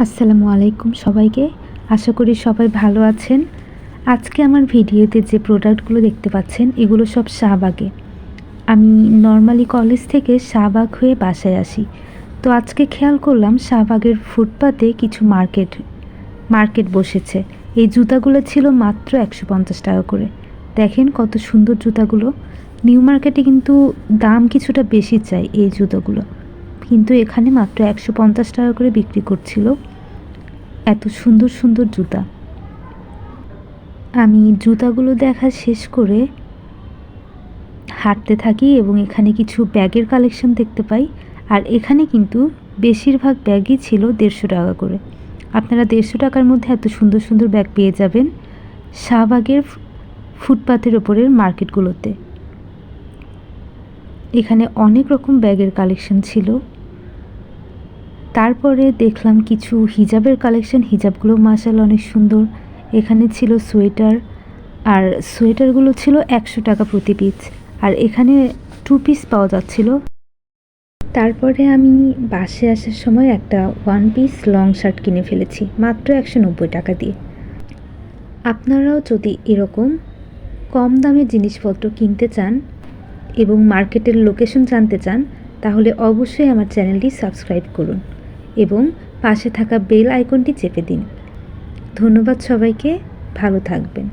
আসসালামু আলাইকুম সবাইকে। আশা করি সবাই ভালো আছেন। আজকে আমার ভিডিওতে যে প্রোডাক্টগুলো দেখতে পাচ্ছেন এগুলো সব শাহবাগে। আমি নর্মালি কলেজ থেকে শাহবাগ হয়ে বাসায় আসি। তো আজকে খেয়াল করলাম শাহবাগের ফুটপাতে কিছু মার্কেট বসেছে। এই জুতাগুলো ছিল মাত্র 150 টাকা করে। দেখেন কত সুন্দর জুতাগুলো। নিউ মার্কেটে কিন্তু দাম কিছুটা বেশি চাই এই জুতোগুলো, কিন্তু এখানে মাত্র 150 টাকা করে বিক্রি করছিল। এত সুন্দর সুন্দর জুতা। আমি জুতাগুলো দেখা শেষ করে হাঁটতে থাকি এবং এখানে কিছু ব্যাগের কালেকশন দেখতে পাই। আর এখানে কিন্তু বেশিরভাগ ব্যাগই ছিল 150 টাকা করে। আপনারা 150 টাকার মধ্যে এত সুন্দর সুন্দর ব্যাগ পেয়ে যাবেন শাহবাগের ফুটপাতের ওপরের মার্কেটগুলোতে। এখানে অনেক রকম ব্যাগের কালেকশন ছিল। তারপরে দেখলাম কিছু হিজাবের কালেকশন। হিজাবগুলো মাশাআল্লাহ অনেক সুন্দর। এখানে ছিল সোয়েটার, আর সোয়েটারগুলো ছিল 100 টাকা প্রতি পিস, আর এখানে 2 পিস পাওয়া যাচ্ছিল। তারপরে আমি বাসে আসার সময় একটা 1 পিস লং শার্ট কিনে ফেলেছি মাত্র 190 টাকা দিয়ে। আপনারাও যদি এরকম কম দামে জিনিসপত্র কিনতে চান এবং মার্কেটের লোকেশন জানতে চান, তাহলে অবশ্যই আমার চ্যানেলটি সাবস্ক্রাইব করুন এবং পাশে থাকা বেল আইকনটি চেপে দিন। ধন্যবাদ সবাইকে, ভালো থাকবেন।